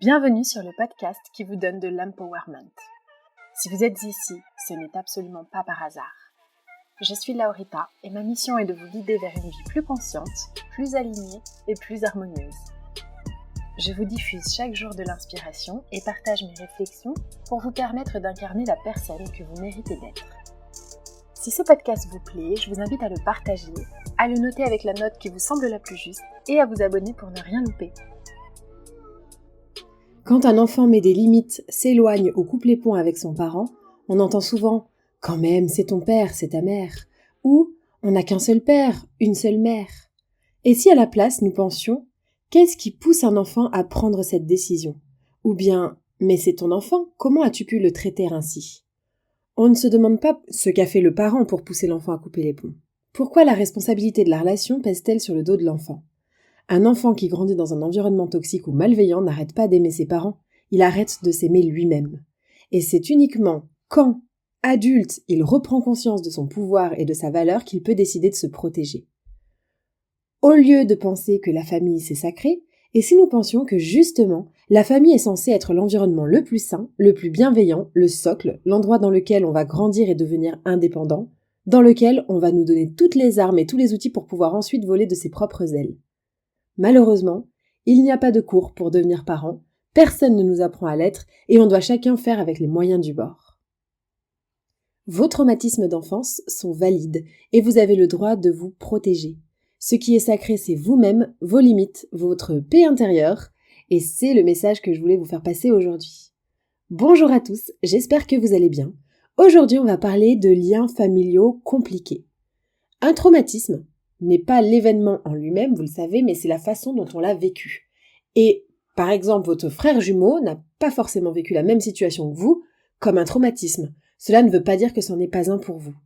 Bienvenue sur le podcast qui vous donne de l'empowerment. Si vous êtes ici, ce n'est absolument pas par hasard. Je suis Laurita et ma mission est de vous guider vers une vie plus consciente, plus alignée et plus harmonieuse. Je vous diffuse chaque jour de l'inspiration et partage mes réflexions pour vous permettre d'incarner la personne que vous méritez d'être. Si ce podcast vous plaît, je vous invite à le partager, à le noter avec la note qui vous semble la plus juste et à vous abonner pour ne rien louper. Quand un enfant met des limites, s'éloigne ou coupe les ponts avec son parent, on entend souvent « quand même, c'est ton père, c'est ta mère » ou « on n'a qu'un seul père, une seule mère ». Et si à la place nous pensions « qu'est-ce qui pousse un enfant à prendre cette décision » ou bien « mais c'est ton enfant, comment as-tu pu le traiter ainsi ?» On ne se demande pas ce qu'a fait le parent pour pousser l'enfant à couper les ponts. Pourquoi la responsabilité de la relation pèse-t-elle sur le dos de l'enfant ? Un enfant qui grandit dans un environnement toxique ou malveillant n'arrête pas d'aimer ses parents, il arrête de s'aimer lui-même. Et c'est uniquement quand, adulte, il reprend conscience de son pouvoir et de sa valeur qu'il peut décider de se protéger. Au lieu de penser que la famille c'est sacré, et si nous pensions que justement, la famille est censée être l'environnement le plus sain, le plus bienveillant, le socle, l'endroit dans lequel on va grandir et devenir indépendant, dans lequel on va nous donner toutes les armes et tous les outils pour pouvoir ensuite voler de ses propres ailes. Malheureusement, il n'y a pas de cours pour devenir parent, personne ne nous apprend à l'être et on doit chacun faire avec les moyens du bord. Vos traumatismes d'enfance sont valides et vous avez le droit de vous protéger. Ce qui est sacré, c'est vous-même, vos limites, votre paix intérieure et c'est le message que je voulais vous faire passer aujourd'hui. Bonjour à tous, j'espère que vous allez bien. Aujourd'hui, on va parler de liens familiaux compliqués. Un traumatisme n'est pas l'événement en lui-même, vous le savez, mais c'est la façon dont on l'a vécu. Et, par exemple, votre frère jumeau n'a pas forcément vécu la même situation que vous, comme un traumatisme. Cela ne veut pas dire que c'en est pas un pour vous.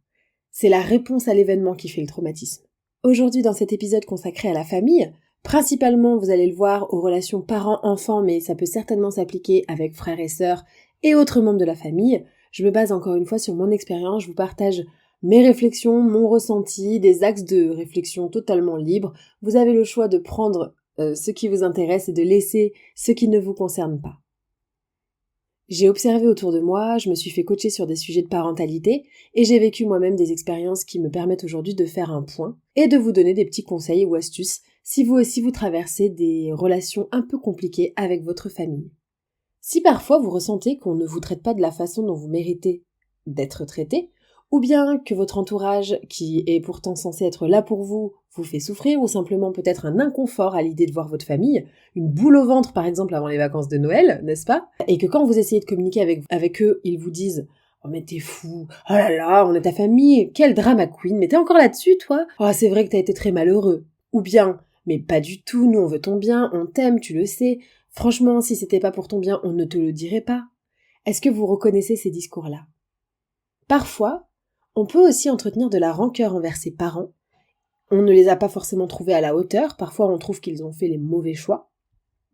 C'est la réponse à l'événement qui fait le traumatisme. Aujourd'hui, dans cet épisode consacré à la famille, principalement, vous allez le voir, aux relations parents-enfants, mais ça peut certainement s'appliquer avec frères et sœurs et autres membres de la famille. Je me base encore une fois sur mon expérience, je vous partage mes réflexions, mon ressenti, des axes de réflexion totalement libres. Vous avez le choix de prendre ce qui vous intéresse et de laisser ce qui ne vous concerne pas. J'ai observé autour de moi, je me suis fait coacher sur des sujets de parentalité et j'ai vécu moi-même des expériences qui me permettent aujourd'hui de faire un point et de vous donner des petits conseils ou astuces si vous aussi vous traversez des relations un peu compliquées avec votre famille. Si parfois vous ressentez qu'on ne vous traite pas de la façon dont vous méritez d'être traité, ou bien que votre entourage, qui est pourtant censé être là pour vous, vous fait souffrir, ou simplement peut-être un inconfort à l'idée de voir votre famille, une boule au ventre par exemple avant les vacances de Noël, n'est-ce pas ? Et que quand vous essayez de communiquer avec eux, ils vous disent « Oh mais t'es fou, oh là là, on est ta famille, quel drama queen, mais t'es encore là-dessus toi ? Oh c'est vrai que t'as été très malheureux. » Ou bien « Mais pas du tout, nous on veut ton bien, on t'aime, tu le sais, franchement si c'était pas pour ton bien, on ne te le dirait pas. » Est-ce que vous reconnaissez ces discours-là ? Parfois, on peut aussi entretenir de la rancœur envers ses parents. On ne les a pas forcément trouvés à la hauteur, parfois on trouve qu'ils ont fait les mauvais choix.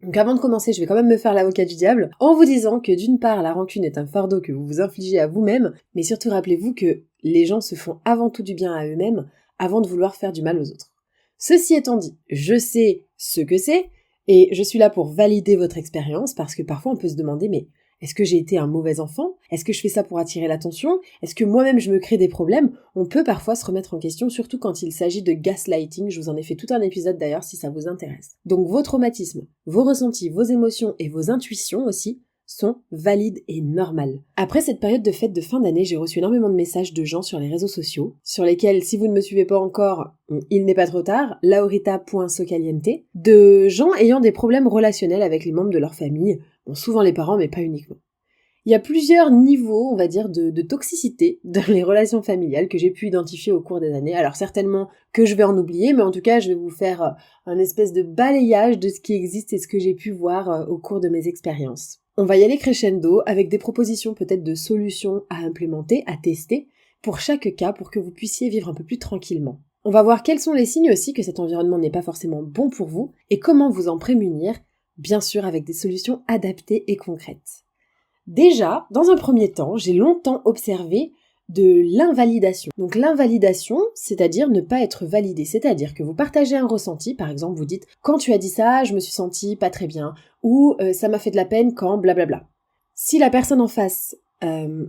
Donc avant de commencer, je vais quand même me faire l'avocat du diable, en vous disant que d'une part, la rancune est un fardeau que vous vous infligez à vous-même, mais surtout rappelez-vous que les gens se font avant tout du bien à eux-mêmes, avant de vouloir faire du mal aux autres. Ceci étant dit, je sais ce que c'est, et je suis là pour valider votre expérience, parce que parfois on peut se demander, mais est-ce que j'ai été un mauvais enfant ? Est-ce que je fais ça pour attirer l'attention ? Est-ce que moi-même je me crée des problèmes ? On peut parfois se remettre en question, surtout quand il s'agit de gaslighting. Je vous en ai fait tout un épisode d'ailleurs si ça vous intéresse. Donc vos traumatismes, vos ressentis, vos émotions et vos intuitions aussi sont valides et normales. Après cette période de fête de fin d'année, j'ai reçu énormément de messages de gens sur les réseaux sociaux, sur lesquels, si vous ne me suivez pas encore, il n'est pas trop tard, laurita.socaliente, de gens ayant des problèmes relationnels avec les membres de leur famille, bon, souvent les parents, mais pas uniquement. Il y a plusieurs niveaux, on va dire, de toxicité dans les relations familiales que j'ai pu identifier au cours des années. Alors certainement que je vais en oublier, mais en tout cas, je vais vous faire un espèce de balayage de ce qui existe et ce que j'ai pu voir au cours de mes expériences. On va y aller crescendo avec des propositions peut-être de solutions à implémenter, à tester, pour chaque cas, pour que vous puissiez vivre un peu plus tranquillement. On va voir quels sont les signes aussi que cet environnement n'est pas forcément bon pour vous et comment vous en prémunir, bien sûr avec des solutions adaptées et concrètes. Déjà, dans un premier temps, j'ai longtemps observé de l'invalidation. Donc l'invalidation, c'est-à-dire ne pas être validé, c'est-à-dire que vous partagez un ressenti, par exemple vous dites « quand tu as dit ça, je me suis sentie pas très bien » ou « ça m'a fait de la peine quand blablabla ». Si la personne en face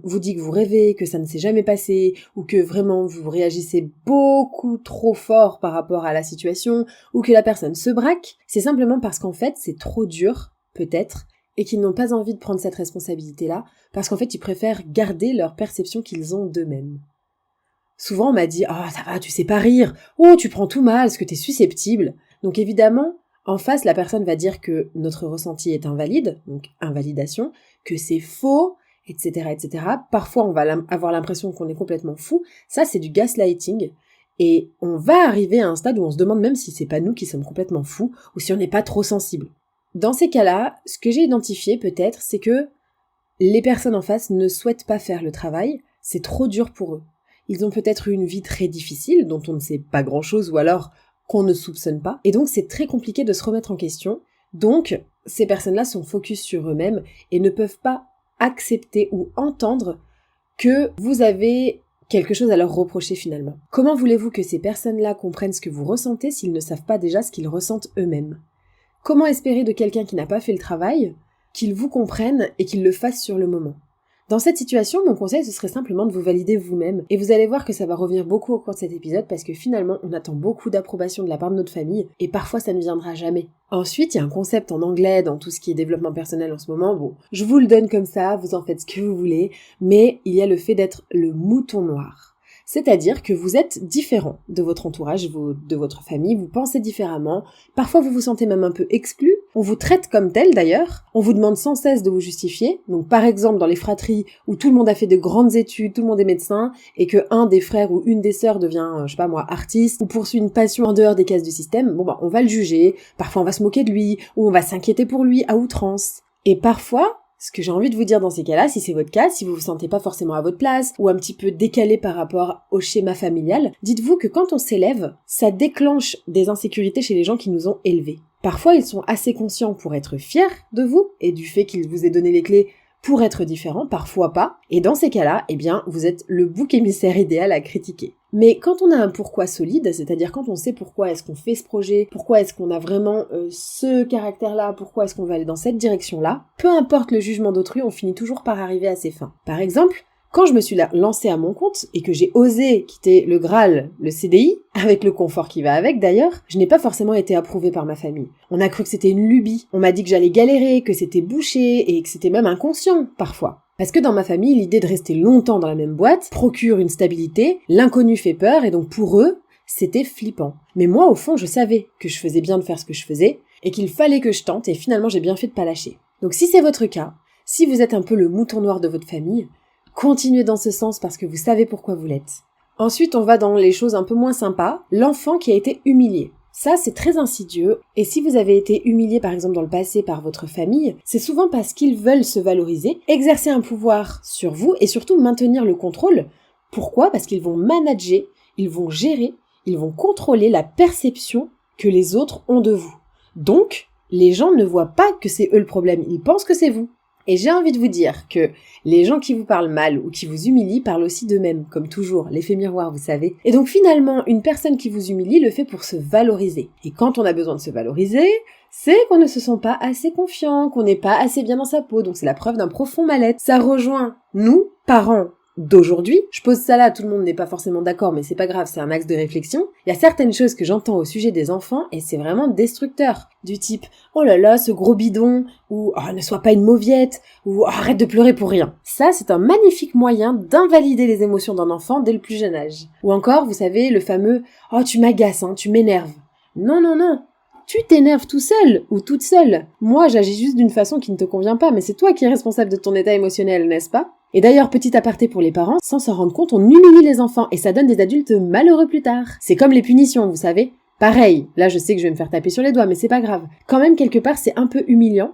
vous dit que vous rêvez, que ça ne s'est jamais passé, ou que vraiment vous réagissez beaucoup trop fort par rapport à la situation, ou que la personne se braque, c'est simplement parce qu'en fait c'est trop dur, peut-être, et qu'ils n'ont pas envie de prendre cette responsabilité-là, parce qu'en fait ils préfèrent garder leur perception qu'ils ont d'eux-mêmes. Souvent on m'a dit « Ah, ça va, tu sais pas rire, oh, tu prends tout mal, est-ce que t'es susceptible ?» Donc évidemment, en face, la personne va dire que notre ressenti est invalide, donc invalidation, que c'est faux, etc., etc. Parfois, on va avoir l'impression qu'on est complètement fou. Ça, c'est du gaslighting. Et on va arriver à un stade où on se demande même si c'est pas nous qui sommes complètement fous ou si on n'est pas trop sensible. Dans ces cas-là, ce que j'ai identifié peut-être, c'est que les personnes en face ne souhaitent pas faire le travail. C'est trop dur pour eux. Ils ont peut-être eu une vie très difficile, dont on ne sait pas grand-chose, ou alors qu'on ne soupçonne pas. Et donc, c'est très compliqué de se remettre en question. Donc, ces personnes-là sont focus sur eux-mêmes et ne peuvent pas accepter ou entendre que vous avez quelque chose à leur reprocher finalement. Comment voulez-vous que ces personnes-là comprennent ce que vous ressentez s'ils ne savent pas déjà ce qu'ils ressentent eux-mêmes ? Comment espérer de quelqu'un qui n'a pas fait le travail qu'il vous comprenne et qu'il le fasse sur le moment ? Dans cette situation, mon conseil, ce serait simplement de vous valider vous-même. Et vous allez voir que ça va revenir beaucoup au cours de cet épisode parce que finalement, on attend beaucoup d'approbation de la part de notre famille et parfois ça ne viendra jamais. Ensuite, il y a un concept en anglais dans tout ce qui est développement personnel en ce moment. Bon, je vous le donne comme ça, vous en faites ce que vous voulez, mais il y a le fait d'être le mouton noir. C'est-à-dire que vous êtes différent de votre entourage, de votre famille, vous pensez différemment, parfois vous vous sentez même un peu exclu, on vous traite comme tel d'ailleurs, on vous demande sans cesse de vous justifier, donc par exemple dans les fratries où tout le monde a fait de grandes études, tout le monde est médecin, et que un des frères ou une des sœurs devient, je sais pas moi, artiste, ou poursuit une passion en dehors des cases du système, on va le juger, parfois on va se moquer de lui, ou on va s'inquiéter pour lui à outrance. Et parfois, ce que j'ai envie de vous dire dans ces cas-là, si c'est votre cas, si vous vous sentez pas forcément à votre place, ou un petit peu décalé par rapport au schéma familial, dites-vous que quand on s'élève, ça déclenche des insécurités chez les gens qui nous ont élevés. Parfois, ils sont assez conscients pour être fiers de vous, et du fait qu'ils vous aient donné les clés pour être différents, parfois pas, et dans ces cas-là, vous êtes le bouc émissaire idéal à critiquer. Mais quand on a un pourquoi solide, c'est-à-dire quand on sait pourquoi est-ce qu'on fait ce projet, pourquoi est-ce qu'on a vraiment ce caractère-là, pourquoi est-ce qu'on va aller dans cette direction-là, peu importe le jugement d'autrui, on finit toujours par arriver à ses fins. Par exemple, quand je me suis lancée à mon compte et que j'ai osé quitter le Graal, le CDI, avec le confort qui va avec d'ailleurs, je n'ai pas forcément été approuvée par ma famille. On a cru que c'était une lubie, on m'a dit que j'allais galérer, que c'était bouché et que c'était même inconscient parfois. Parce que dans ma famille, l'idée de rester longtemps dans la même boîte procure une stabilité, l'inconnu fait peur et donc pour eux, c'était flippant. Mais moi au fond, je savais que je faisais bien de faire ce que je faisais et qu'il fallait que je tente et finalement j'ai bien fait de pas lâcher. Donc si c'est votre cas, si vous êtes un peu le mouton noir de votre famille, continuez dans ce sens parce que vous savez pourquoi vous l'êtes. Ensuite, on va dans les choses un peu moins sympas, l'enfant qui a été humilié. Ça, c'est très insidieux, et si vous avez été humilié par exemple dans le passé par votre famille, c'est souvent parce qu'ils veulent se valoriser, exercer un pouvoir sur vous et surtout maintenir le contrôle. Pourquoi ? Parce qu'ils vont manager, ils vont gérer, ils vont contrôler la perception que les autres ont de vous. Donc, les gens ne voient pas que c'est eux le problème, ils pensent que c'est vous. Et j'ai envie de vous dire que les gens qui vous parlent mal ou qui vous humilient parlent aussi d'eux-mêmes, comme toujours, l'effet miroir, vous savez. Et donc finalement, une personne qui vous humilie le fait pour se valoriser. Et quand on a besoin de se valoriser, c'est qu'on ne se sent pas assez confiant, qu'on n'est pas assez bien dans sa peau, donc c'est la preuve d'un profond mal-être. Ça rejoint nous, parents d'aujourd'hui. Je pose ça là, tout le monde n'est pas forcément d'accord, mais c'est pas grave, c'est un axe de réflexion. Il y a certaines choses que j'entends au sujet des enfants et c'est vraiment destructeur. Du type, oh là là, ce gros bidon, ou oh, ne sois pas une mauviette, ou oh, arrête de pleurer pour rien. Ça, c'est un magnifique moyen d'invalider les émotions d'un enfant dès le plus jeune âge. Ou encore, vous savez, le fameux, oh tu m'agaces, tu m'énerves. Non, non, non. Tu t'énerves tout seul ou toute seule. Moi, j'agis juste d'une façon qui ne te convient pas, mais c'est toi qui es responsable de ton état émotionnel, n'est-ce pas ? Et d'ailleurs, petit aparté pour les parents, sans s'en rendre compte, on humilie les enfants et ça donne des adultes malheureux plus tard. C'est comme les punitions, vous savez. Pareil, là je sais que je vais me faire taper sur les doigts, mais c'est pas grave. Quand même, quelque part, c'est un peu humiliant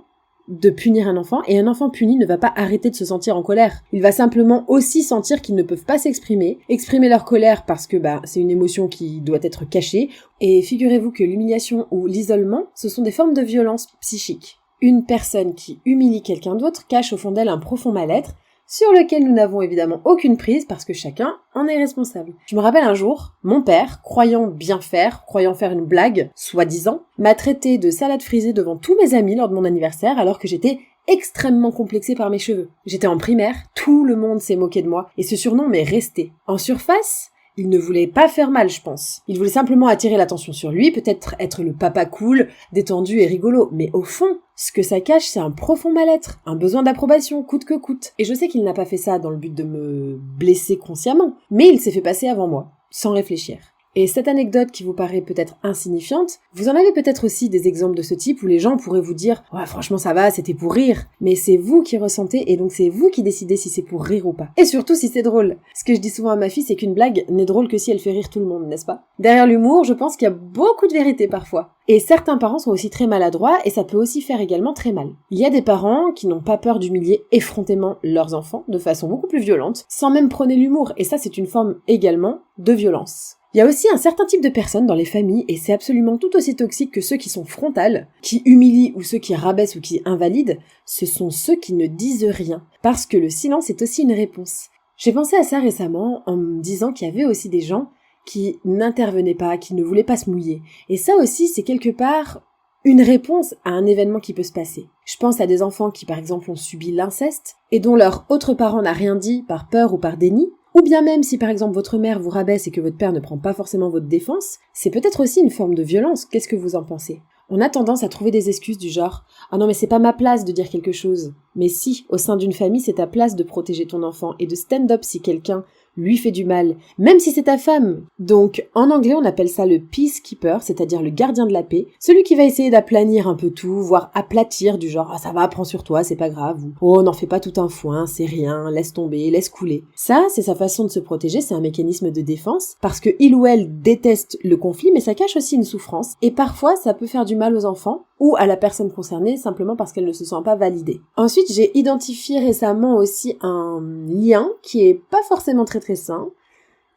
de punir un enfant, et un enfant puni ne va pas arrêter de se sentir en colère. Il va simplement aussi sentir qu'ils ne peuvent pas s'exprimer, exprimer leur colère parce que c'est une émotion qui doit être cachée, et figurez-vous que l'humiliation ou l'isolement, ce sont des formes de violence psychique. Une personne qui humilie quelqu'un d'autre cache au fond d'elle un profond mal-être, sur lequel nous n'avons évidemment aucune prise parce que chacun en est responsable. Je me rappelle un jour, mon père, croyant bien faire, croyant faire une blague, soi-disant, m'a traité de salade frisée devant tous mes amis lors de mon anniversaire alors que j'étais extrêmement complexée par mes cheveux. J'étais en primaire, tout le monde s'est moqué de moi et ce surnom m'est resté. En surface, il ne voulait pas faire mal, je pense. Il voulait simplement attirer l'attention sur lui, peut-être être le papa cool, détendu et rigolo. Mais au fond, ce que ça cache, c'est un profond mal-être, un besoin d'approbation, coûte que coûte. Et je sais qu'il n'a pas fait ça dans le but de me blesser consciemment, mais il s'est fait passer avant moi, sans réfléchir. Et cette anecdote qui vous paraît peut-être insignifiante, vous en avez peut-être aussi des exemples de ce type où les gens pourraient vous dire « Ouais, franchement ça va, c'était pour rire ». Mais c'est vous qui ressentez et donc c'est vous qui décidez si c'est pour rire ou pas. Et surtout si c'est drôle. Ce que je dis souvent à ma fille, c'est qu'une blague n'est drôle que si elle fait rire tout le monde, n'est-ce pas? Derrière l'humour, je pense qu'il y a beaucoup de vérité parfois. Et certains parents sont aussi très maladroits et ça peut aussi faire également très mal. Il y a des parents qui n'ont pas peur d'humilier effrontément leurs enfants de façon beaucoup plus violente, sans même prôner l'humour. Et ça, c'est une forme également de violence. Il y a aussi un certain type de personnes dans les familles, et c'est absolument tout aussi toxique que ceux qui sont frontales, qui humilient ou ceux qui rabaissent ou qui invalident, ce sont ceux qui ne disent rien, parce que le silence est aussi une réponse. J'ai pensé à ça récemment en me disant qu'il y avait aussi des gens qui n'intervenaient pas, qui ne voulaient pas se mouiller. Et ça aussi, c'est quelque part une réponse à un événement qui peut se passer. Je pense à des enfants qui, par exemple, ont subi l'inceste, et dont leur autre parent n'a rien dit par peur ou par déni, ou bien même si par exemple votre mère vous rabaisse et que votre père ne prend pas forcément votre défense, c'est peut-être aussi une forme de violence, qu'est-ce que vous en pensez? On a tendance à trouver des excuses du genre « Ah non mais c'est pas ma place de dire quelque chose ». Mais si, au sein d'une famille, c'est ta place de protéger ton enfant et de stand up si quelqu'un lui fait du mal, même si c'est ta femme. Donc, en anglais, on appelle ça le peacekeeper, c'est-à-dire le gardien de la paix, celui qui va essayer d'aplanir un peu tout, voire aplatir du genre « Ah ça va, prends sur toi, c'est pas grave » ou « Oh, n'en fais pas tout un foin, c'est rien, laisse tomber, laisse couler ». Ça, c'est sa façon de se protéger, c'est un mécanisme de défense, parce que il ou elle déteste le conflit, mais ça cache aussi une souffrance, et parfois ça peut faire du mal aux enfants, ou à la personne concernée, simplement parce qu'elle ne se sent pas validée. Ensuite, j'ai identifié récemment aussi un lien qui est pas forcément très sain,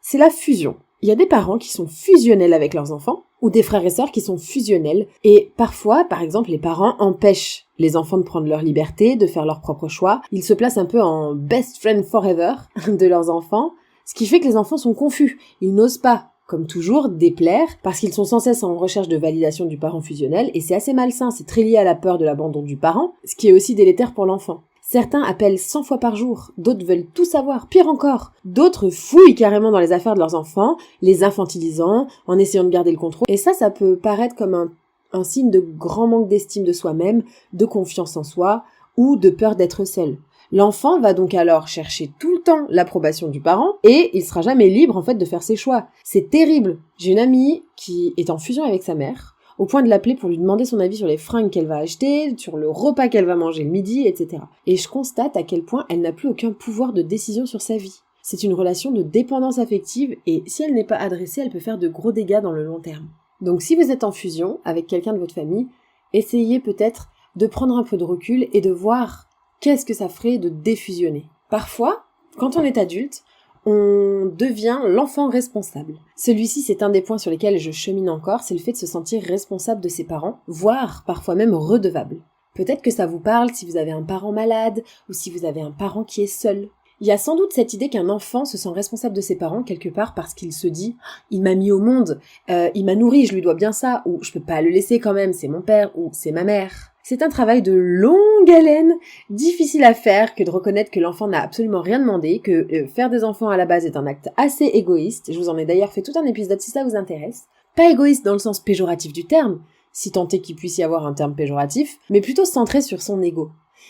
c'est la fusion. Il y a des parents qui sont fusionnels avec leurs enfants, ou des frères et sœurs qui sont fusionnels, et parfois, par exemple, les parents empêchent les enfants de prendre leur liberté, de faire leurs propres choix. Ils se placent un peu en best friend forever de leurs enfants, ce qui fait que les enfants sont confus. Ils n'osent pas, comme toujours, déplaire, parce qu'ils sont sans cesse en recherche de validation du parent fusionnel, et c'est assez malsain, c'est très lié à la peur de l'abandon du parent, ce qui est aussi délétère pour l'enfant. Certains appellent 100 fois par jour, d'autres veulent tout savoir, pire encore. D'autres fouillent carrément dans les affaires de leurs enfants, les infantilisant, en essayant de garder le contrôle. Et ça peut paraître comme un signe de grand manque d'estime de soi-même, de confiance en soi, ou de peur d'être seul. L'enfant va donc alors chercher tout le temps l'approbation du parent, et il sera jamais libre en fait de faire ses choix. C'est terrible. J'ai une amie qui est en fusion avec sa mère, au point de l'appeler pour lui demander son avis sur les fringues qu'elle va acheter, sur le repas qu'elle va manger le midi, etc. Et je constate à quel point elle n'a plus aucun pouvoir de décision sur sa vie. C'est une relation de dépendance affective et si elle n'est pas adressée, elle peut faire de gros dégâts dans le long terme. Donc si vous êtes en fusion avec quelqu'un de votre famille, essayez peut-être de prendre un peu de recul et de voir qu'est-ce que ça ferait de défusionner. Parfois, quand on est adulte, on devient l'enfant responsable. Celui-ci, c'est un des points sur lesquels je chemine encore, c'est le fait de se sentir responsable de ses parents, voire parfois même redevable. Peut-être que ça vous parle si vous avez un parent malade, ou si vous avez un parent qui est seul. Il y a sans doute cette idée qu'un enfant se sent responsable de ses parents quelque part parce qu'il se dit « il m'a mis au monde, il m'a nourri, je lui dois bien ça » ou « je peux pas le laisser quand même, c'est mon père » ou « c'est ma mère ». C'est un travail de longue haleine, difficile à faire que de reconnaître que l'enfant n'a absolument rien demandé, que faire des enfants à la base est un acte assez égoïste. Je vous en ai d'ailleurs fait tout un épisode si ça vous intéresse. Pas égoïste dans le sens péjoratif du terme, si tant est qu'il puisse y avoir un terme péjoratif, mais plutôt centré sur son ego.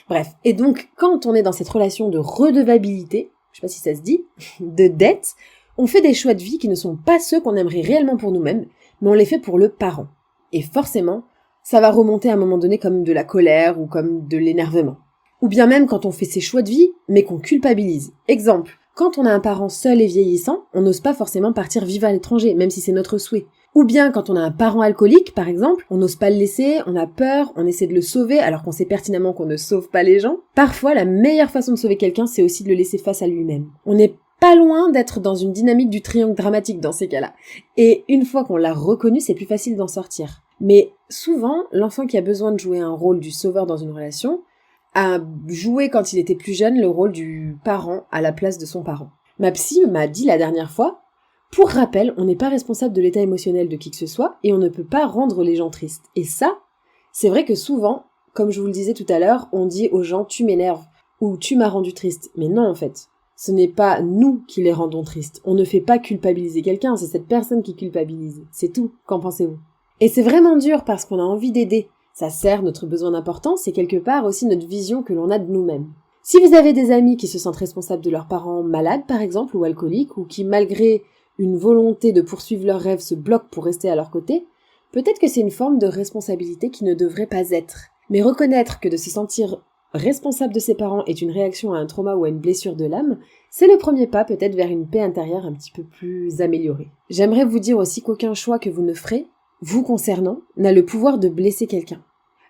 Bref, et donc quand on est dans cette relation de redevabilité, je sais pas si ça se dit, de dette, on fait des choix de vie qui ne sont pas ceux qu'on aimerait réellement pour nous-mêmes, mais on les fait pour le parent. Et forcément, ça va remonter à un moment donné comme de la colère ou comme de l'énervement. Ou bien même quand on fait ses choix de vie, mais qu'on culpabilise. Exemple, quand on a un parent seul et vieillissant, on n'ose pas forcément partir vivre à l'étranger, même si c'est notre souhait. Ou bien quand on a un parent alcoolique, par exemple, on n'ose pas le laisser, on a peur, on essaie de le sauver alors qu'on sait pertinemment qu'on ne sauve pas les gens. Parfois, la meilleure façon de sauver quelqu'un, c'est aussi de le laisser face à lui-même. On n'est pas loin d'être dans une dynamique du triangle dramatique dans ces cas-là. Et une fois qu'on l'a reconnu, c'est plus facile d'en sortir. Mais souvent, l'enfant qui a besoin de jouer un rôle du sauveur dans une relation a joué quand il était plus jeune le rôle du parent à la place de son parent. Ma psy m'a dit la dernière fois, pour rappel, on n'est pas responsable de l'état émotionnel de qui que ce soit et on ne peut pas rendre les gens tristes. Et ça, c'est vrai que souvent, comme je vous le disais tout à l'heure, on dit aux gens « tu m'énerves » ou « tu m'as rendu triste ». Mais non en fait, ce n'est pas nous qui les rendons tristes. On ne fait pas culpabiliser quelqu'un, c'est cette personne qui culpabilise. C'est tout, qu'en pensez-vous ? Et c'est vraiment dur parce qu'on a envie d'aider. Ça sert notre besoin d'importance, c'est quelque part aussi notre vision que l'on a de nous-mêmes. Si vous avez des amis qui se sentent responsables de leurs parents malades par exemple, ou alcooliques, ou qui malgré une volonté de poursuivre leurs rêves se bloquent pour rester à leur côté, peut-être que c'est une forme de responsabilité qui ne devrait pas être. Mais reconnaître que de se sentir responsable de ses parents est une réaction à un trauma ou à une blessure de l'âme, c'est le premier pas peut-être vers une paix intérieure un petit peu plus améliorée. J'aimerais vous dire aussi qu'aucun choix que vous ne ferez, vous concernant, n'a le pouvoir de blesser quelqu'un.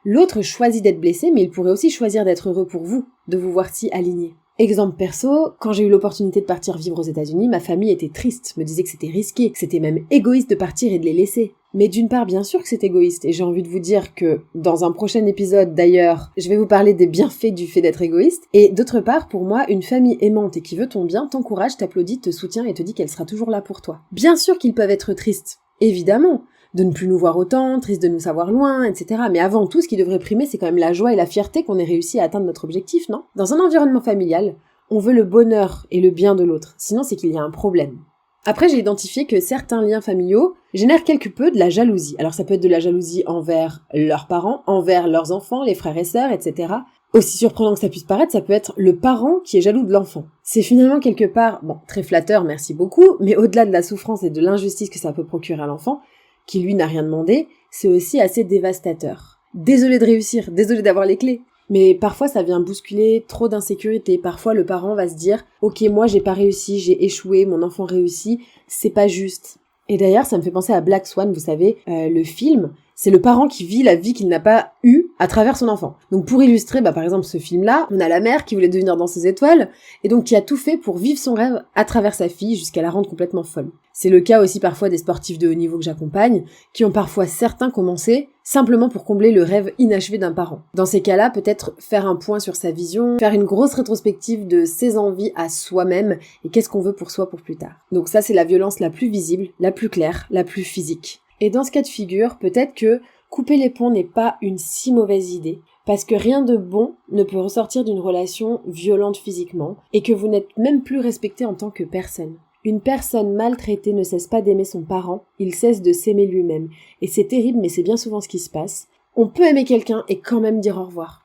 L'autre choisit d'être blessé, mais il pourrait aussi choisir d'être heureux pour vous, de vous voir si aligné. Exemple perso, quand j'ai eu l'opportunité de partir vivre aux États-Unis, ma famille était triste, me disait que c'était risqué, que c'était même égoïste de partir et de les laisser. Mais d'une part, bien sûr que c'est égoïste, et j'ai envie de vous dire que, dans un prochain épisode d'ailleurs, je vais vous parler des bienfaits du fait d'être égoïste, et d'autre part, pour moi, une famille aimante et qui veut ton bien, t'encourage, t'applaudit, te soutient et te dit qu'elle sera toujours là pour toi. Bien sûr qu'ils peuvent être tristes, évidemment, de ne plus nous voir autant, triste de nous savoir loin, etc. Mais avant tout, ce qui devrait primer, c'est quand même la joie et la fierté qu'on ait réussi à atteindre notre objectif, non ? Dans un environnement familial, on veut le bonheur et le bien de l'autre, sinon c'est qu'il y a un problème. Après, j'ai identifié que certains liens familiaux génèrent quelque peu de la jalousie. Alors ça peut être de la jalousie envers leurs parents, envers leurs enfants, les frères et sœurs, etc. Aussi surprenant que ça puisse paraître, ça peut être le parent qui est jaloux de l'enfant. C'est finalement quelque part, bon, très flatteur, merci beaucoup, mais au-delà de la souffrance et de l'injustice que ça peut procurer à l'enfant, qui lui n'a rien demandé, c'est aussi assez dévastateur. Désolé de réussir, désolé d'avoir les clés. Mais parfois ça vient bousculer trop d'insécurité. Parfois le parent va se dire « Ok, moi j'ai pas réussi, j'ai échoué, mon enfant réussit, c'est pas juste ». Et d'ailleurs ça me fait penser à Black Swan, vous savez, le film. C'est le parent qui vit la vie qu'il n'a pas eue à travers son enfant. Donc pour illustrer, par exemple ce film-là, on a la mère qui voulait devenir danseuse étoile, et donc qui a tout fait pour vivre son rêve à travers sa fille jusqu'à la rendre complètement folle. C'est le cas aussi parfois des sportifs de haut niveau que j'accompagne, qui ont parfois certains commencé simplement pour combler le rêve inachevé d'un parent. Dans ces cas-là, peut-être faire un point sur sa vision, faire une grosse rétrospective de ses envies à soi-même et qu'est-ce qu'on veut pour soi pour plus tard. Donc ça, c'est la violence la plus visible, la plus claire, la plus physique. Et dans ce cas de figure, peut-être que couper les ponts n'est pas une si mauvaise idée, parce que rien de bon ne peut ressortir d'une relation violente physiquement, et que vous n'êtes même plus respecté en tant que personne. Une personne maltraitée ne cesse pas d'aimer son parent, il cesse de s'aimer lui-même. Et c'est terrible, mais c'est bien souvent ce qui se passe. On peut aimer quelqu'un et quand même dire au revoir.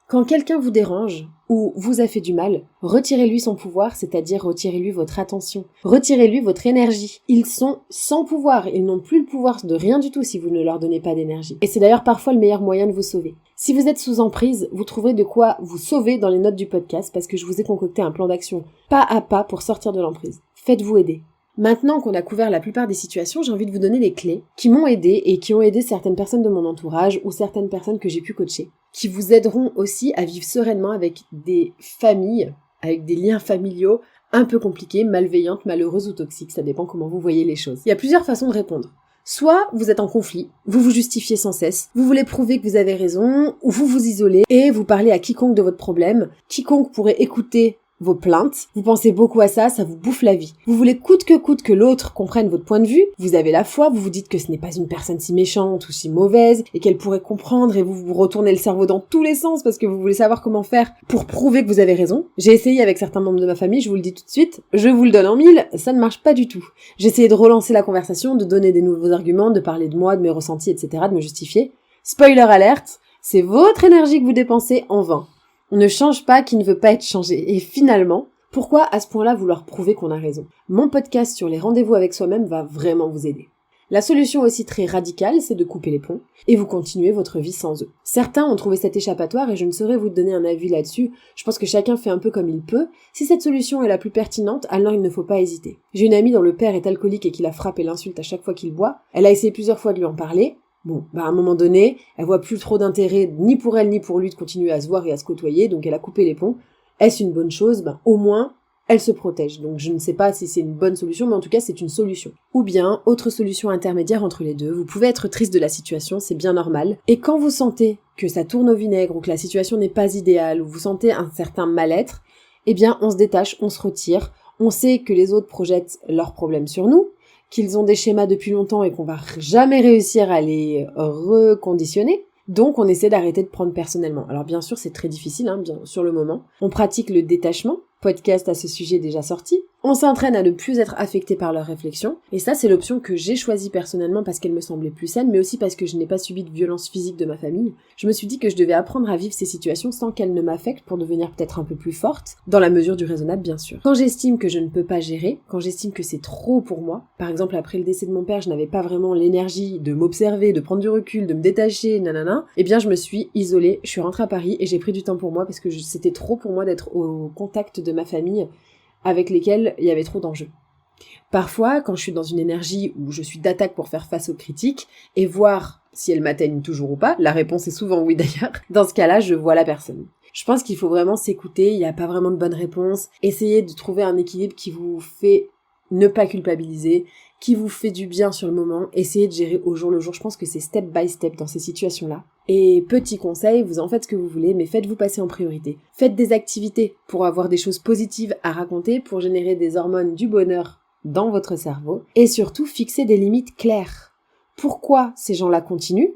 Quand quelqu'un vous dérange, ou vous a fait du mal, retirez-lui son pouvoir, c'est-à-dire retirez-lui votre attention. Retirez-lui votre énergie. Ils sont sans pouvoir, ils n'ont plus le pouvoir de rien du tout si vous ne leur donnez pas d'énergie. Et c'est d'ailleurs parfois le meilleur moyen de vous sauver. Si vous êtes sous emprise, vous trouverez de quoi vous sauver dans les notes du podcast, parce que je vous ai concocté un plan d'action pas à pas pour sortir de l'emprise. Faites-vous aider. Maintenant qu'on a couvert la plupart des situations, j'ai envie de vous donner les clés qui m'ont aidé et qui ont aidé certaines personnes de mon entourage ou certaines personnes que j'ai pu coacher, qui vous aideront aussi à vivre sereinement avec des familles, avec des liens familiaux un peu compliqués, malveillantes, malheureuses ou toxiques, ça dépend comment vous voyez les choses. Il y a plusieurs façons de répondre. Soit vous êtes en conflit, vous vous justifiez sans cesse, vous voulez prouver que vous avez raison, ou vous vous isolez et vous parlez à quiconque de votre problème, quiconque pourrait écouter vos plaintes, vous pensez beaucoup à ça, ça vous bouffe la vie. Vous voulez coûte que l'autre comprenne votre point de vue, vous avez la foi, vous vous dites que ce n'est pas une personne si méchante ou si mauvaise, et qu'elle pourrait comprendre, et vous vous retournez le cerveau dans tous les sens parce que vous voulez savoir comment faire pour prouver que vous avez raison. J'ai essayé avec certains membres de ma famille, je vous le dis tout de suite, je vous le donne en mille, ça ne marche pas du tout. J'ai essayé de relancer la conversation, de donner des nouveaux arguments, de parler de moi, de mes ressentis, etc., de me justifier. Spoiler alerte, c'est votre énergie que vous dépensez en vain. On ne change pas qui ne veut pas être changé. Et finalement, pourquoi à ce point-là vouloir prouver qu'on a raison ? Mon podcast sur les rendez-vous avec soi-même va vraiment vous aider. La solution aussi très radicale, c'est de couper les ponts et vous continuez votre vie sans eux. Certains ont trouvé cet échappatoire et je ne saurais vous donner un avis là-dessus. Je pense que chacun fait un peu comme il peut. Si cette solution est la plus pertinente, alors il ne faut pas hésiter. J'ai une amie dont le père est alcoolique et qui la frappe et l'insulte à chaque fois qu'il boit. Elle a essayé plusieurs fois de lui en parler. Bon, à un moment donné, elle voit plus trop d'intérêt, ni pour elle, ni pour lui, de continuer à se voir et à se côtoyer, donc elle a coupé les ponts. Est-ce une bonne chose ? Au moins, elle se protège. Donc je ne sais pas si c'est une bonne solution, mais en tout cas c'est une solution. Ou bien, autre solution intermédiaire entre les deux, vous pouvez être triste de la situation, c'est bien normal. Et quand vous sentez que ça tourne au vinaigre ou que la situation n'est pas idéale, ou vous sentez un certain mal-être, eh bien on se détache, on se retire, on sait que les autres projettent leurs problèmes sur nous, qu'ils ont des schémas depuis longtemps et qu'on va jamais réussir à les reconditionner. Donc on essaie d'arrêter de prendre personnellement. Alors bien sûr c'est très difficile, bien sur le moment. On pratique le détachement, podcast à ce sujet déjà sorti. On s'entraîne à ne plus être affecté par leurs réflexions. Et ça c'est l'option que j'ai choisie personnellement parce qu'elle me semblait plus saine, mais aussi parce que je n'ai pas subi de violence physique de ma famille. Je me suis dit que je devais apprendre à vivre ces situations sans qu'elles ne m'affectent pour devenir peut-être un peu plus forte, dans la mesure du raisonnable bien sûr. Quand j'estime que je ne peux pas gérer, quand j'estime que c'est trop pour moi, par exemple après le décès de mon père, je n'avais pas vraiment l'énergie de m'observer, de prendre du recul, de me détacher, nanana, eh bien je me suis isolée, je suis rentrée à Paris et j'ai pris du temps pour moi parce que c'était trop pour moi d'être au contact de ma famille avec lesquels il y avait trop d'enjeux. Parfois, quand je suis dans une énergie où je suis d'attaque pour faire face aux critiques et voir si elles m'atteignent toujours ou pas, la réponse est souvent oui d'ailleurs, dans ce cas-là, je vois la personne. Je pense qu'il faut vraiment s'écouter, il n'y a pas vraiment de bonne réponse, essayez de trouver un équilibre qui vous fait ne pas culpabiliser, qui vous fait du bien sur le moment, essayez de gérer au jour le jour, je pense que c'est step by step dans ces situations-là. Et petit conseil, vous en faites ce que vous voulez, mais faites-vous passer en priorité. Faites des activités pour avoir des choses positives à raconter, pour générer des hormones du bonheur dans votre cerveau, et surtout fixez des limites claires. Pourquoi ces gens-là continuent ?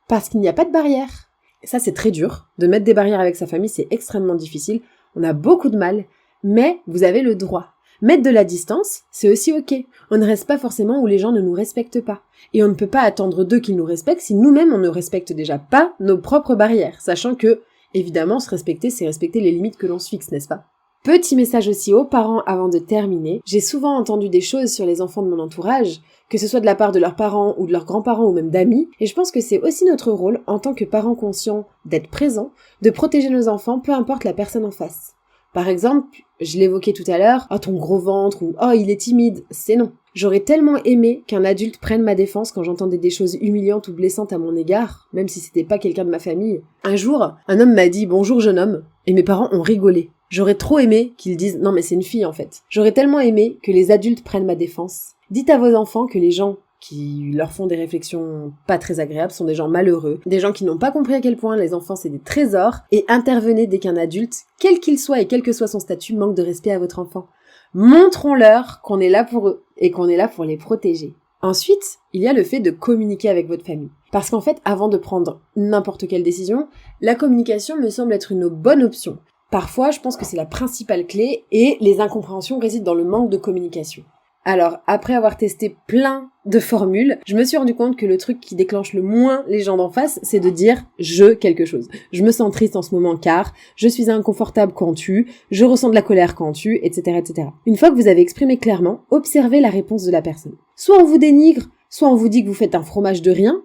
Parce qu'il n'y a pas de barrière. Ça c'est très dur, de mettre des barrières avec sa famille, c'est extrêmement difficile, on a beaucoup de mal, mais vous avez le droit. Mettre de la distance, c'est aussi ok. On ne reste pas forcément où les gens ne nous respectent pas. Et on ne peut pas attendre d'eux qu'ils nous respectent si nous-mêmes on ne respecte déjà pas nos propres barrières. Sachant que, évidemment, se respecter, c'est respecter les limites que l'on se fixe, n'est-ce pas ? Petit message aussi aux parents avant de terminer. J'ai souvent entendu des choses sur les enfants de mon entourage, que ce soit de la part de leurs parents ou de leurs grands-parents ou même d'amis. Et je pense que c'est aussi notre rôle, en tant que parents conscients, d'être présents, de protéger nos enfants, peu importe la personne en face. Par exemple, je l'évoquais tout à l'heure, « Oh, ton gros ventre » ou « Oh, il est timide », c'est non. J'aurais tellement aimé qu'un adulte prenne ma défense quand j'entendais des choses humiliantes ou blessantes à mon égard, même si c'était pas quelqu'un de ma famille. Un jour, un homme m'a dit « Bonjour jeune homme » et mes parents ont rigolé. J'aurais trop aimé qu'ils disent « Non mais c'est une fille en fait ». J'aurais tellement aimé que les adultes prennent ma défense. Dites à vos enfants que les gens qui leur font des réflexions pas très agréables sont des gens malheureux, des gens qui n'ont pas compris à quel point les enfants c'est des trésors, et intervenez dès qu'un adulte, quel qu'il soit et quel que soit son statut, manque de respect à votre enfant. Montrons-leur qu'on est là pour eux et qu'on est là pour les protéger. Ensuite, il y a le fait de communiquer avec votre famille. Parce qu'en fait, avant de prendre n'importe quelle décision, la communication me semble être une bonne option. Parfois, je pense que c'est la principale clé et les incompréhensions résident dans le manque de communication. Alors, après avoir testé plein de formules, je me suis rendu compte que le truc qui déclenche le moins les gens d'en face, c'est de dire « je » quelque chose. Je me sens triste en ce moment car, je suis inconfortable quand tu, je ressens de la colère quand tu, etc., etc. Une fois que vous avez exprimé clairement, observez la réponse de la personne. Soit on vous dénigre, soit on vous dit que vous faites un fromage de rien,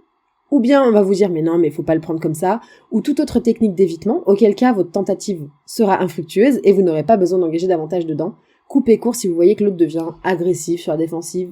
ou bien on va vous dire « mais non, mais faut pas le prendre comme ça », ou toute autre technique d'évitement, auquel cas votre tentative sera infructueuse et vous n'aurez pas besoin d'engager davantage dedans. Coupez court si vous voyez que l'autre devient agressif, sur la défensive,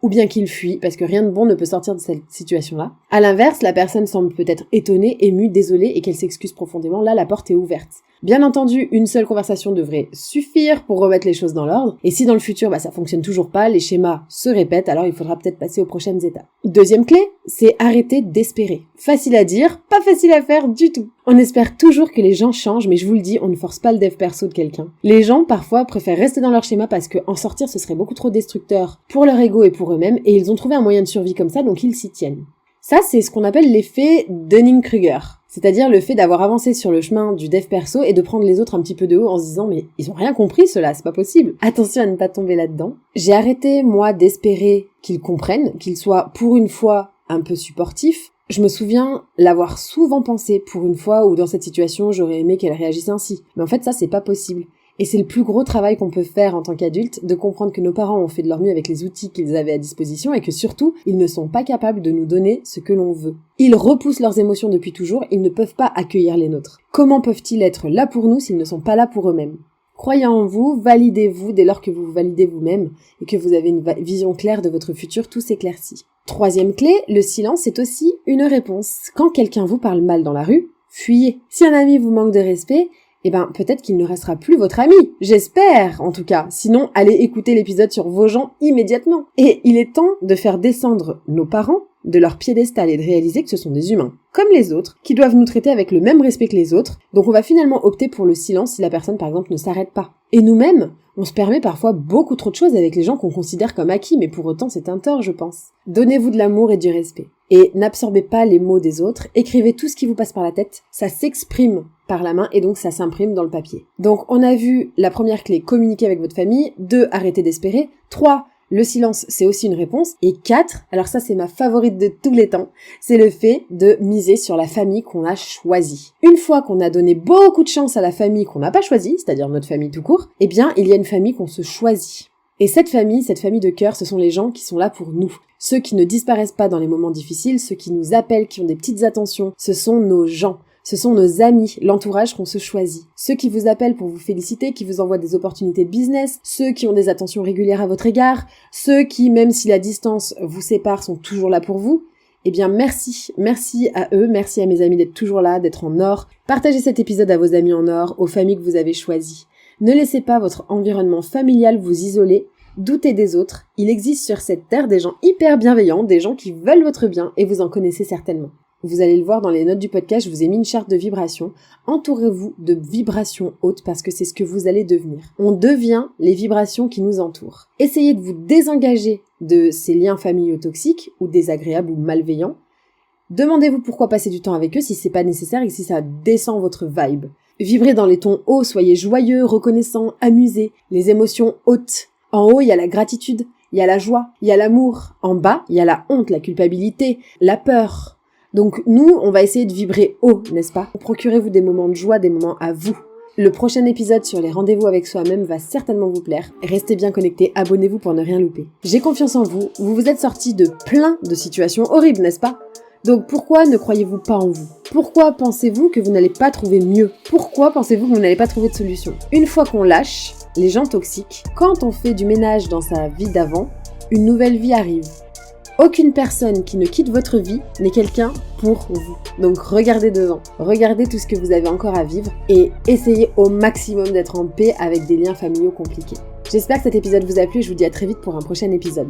ou bien qu'il fuit, parce que rien de bon ne peut sortir de cette situation-là. À l'inverse, la personne semble peut-être étonnée, émue, désolée, et qu'elle s'excuse profondément. Là, la porte est ouverte. Bien entendu, une seule conversation devrait suffire pour remettre les choses dans l'ordre, et si dans le futur, ça fonctionne toujours pas, les schémas se répètent, alors il faudra peut-être passer aux prochaines étapes. Deuxième clé, c'est arrêter d'espérer. Facile à dire, pas facile à faire du tout. On espère toujours que les gens changent, mais je vous le dis, on ne force pas le dev perso de quelqu'un. Les gens, parfois, préfèrent rester dans leur schéma parce que en sortir, ce serait beaucoup trop destructeur pour leur ego et pour eux-mêmes, et ils ont trouvé un moyen de survie comme ça, donc ils s'y tiennent. Ça, c'est ce qu'on appelle l'effet Dunning-Kruger. C'est-à-dire le fait d'avoir avancé sur le chemin du dev perso et de prendre les autres un petit peu de haut en se disant « mais ils ont rien compris ceux-là, c'est pas possible ». Attention à ne pas tomber là-dedans. J'ai arrêté, moi, d'espérer qu'ils comprennent, qu'ils soient pour une fois un peu supportifs. Je me souviens l'avoir souvent pensé pour une fois où dans cette situation, j'aurais aimé qu'elle réagisse ainsi. Mais en fait, ça, c'est pas possible. Et c'est le plus gros travail qu'on peut faire en tant qu'adulte, de comprendre que nos parents ont fait de leur mieux avec les outils qu'ils avaient à disposition et que surtout, ils ne sont pas capables de nous donner ce que l'on veut. Ils repoussent leurs émotions depuis toujours, ils ne peuvent pas accueillir les nôtres. Comment peuvent-ils être là pour nous s'ils ne sont pas là pour eux-mêmes ? Croyez en vous, validez-vous dès lors que vous vous validez vous-même et que vous avez une vision claire de votre futur, tout s'éclaircit. Troisième clé, le silence est aussi une réponse. Quand quelqu'un vous parle mal dans la rue, fuyez. Si un ami vous manque de respect, peut-être qu'il ne restera plus votre ami. J'espère, en tout cas. Sinon, allez écouter l'épisode sur vos gens immédiatement. Et il est temps de faire descendre nos parents de leur piédestal et de réaliser que ce sont des humains, comme les autres, qui doivent nous traiter avec le même respect que les autres. Donc on va finalement opter pour le silence si la personne, par exemple, ne s'arrête pas. Et nous-mêmes, on se permet parfois beaucoup trop de choses avec les gens qu'on considère comme acquis, mais pour autant c'est un tort, je pense. Donnez-vous de l'amour et du respect. Et n'absorbez pas les mots des autres, écrivez tout ce qui vous passe par la tête, ça s'exprime par la main et donc ça s'imprime dans le papier. Donc on a vu la première clé, communiquer avec votre famille, 2, arrêter d'espérer, 3, le silence, c'est aussi une réponse. Et 4, alors ça c'est ma favorite de tous les temps, c'est le fait de miser sur la famille qu'on a choisie. Une fois qu'on a donné beaucoup de chance à la famille qu'on n'a pas choisie, c'est-à-dire notre famille tout court, il y a une famille qu'on se choisit. Et cette famille de cœur, ce sont les gens qui sont là pour nous. Ceux qui ne disparaissent pas dans les moments difficiles, ceux qui nous appellent, qui ont des petites attentions, ce sont nos gens. Ce sont nos amis, l'entourage qu'on se choisit. Ceux qui vous appellent pour vous féliciter, qui vous envoient des opportunités de business, ceux qui ont des attentions régulières à votre égard, ceux qui, même si la distance vous sépare, sont toujours là pour vous. Merci. Merci à eux, merci à mes amis d'être toujours là, d'être en or. Partagez cet épisode à vos amis en or, aux familles que vous avez choisies. Ne laissez pas votre environnement familial vous isoler. Doutez des autres. Il existe sur cette terre des gens hyper bienveillants, des gens qui veulent votre bien et vous en connaissez certainement. Vous allez le voir dans les notes du podcast, je vous ai mis une charte de vibrations. Entourez-vous de vibrations hautes parce que c'est ce que vous allez devenir. On devient les vibrations qui nous entourent. Essayez de vous désengager de ces liens familiaux toxiques ou désagréables ou malveillants. Demandez-vous pourquoi passer du temps avec eux si c'est pas nécessaire et si ça descend votre vibe. Vibrez dans les tons hauts, soyez joyeux, reconnaissants, amusés. Les émotions hautes. En haut, il y a la gratitude, il y a la joie, il y a l'amour. En bas, il y a la honte, la culpabilité, la peur. Donc nous, on va essayer de vibrer haut, n'est-ce pas? Procurez-vous des moments de joie, des moments à vous. Le prochain épisode sur les rendez-vous avec soi-même va certainement vous plaire. Restez bien connectés, abonnez-vous pour ne rien louper. J'ai confiance en vous, vous vous êtes sortis de plein de situations horribles, n'est-ce pas? Donc pourquoi ne croyez-vous pas en vous? Pourquoi pensez-vous que vous n'allez pas trouver mieux? Pourquoi pensez-vous que vous n'allez pas trouver de solution? Une fois qu'on lâche les gens toxiques, quand on fait du ménage dans sa vie d'avant, une nouvelle vie arrive. Aucune personne qui ne quitte votre vie n'est quelqu'un pour vous. Donc regardez devant, regardez tout ce que vous avez encore à vivre et essayez au maximum d'être en paix avec des liens familiaux compliqués. J'espère que cet épisode vous a plu et je vous dis à très vite pour un prochain épisode.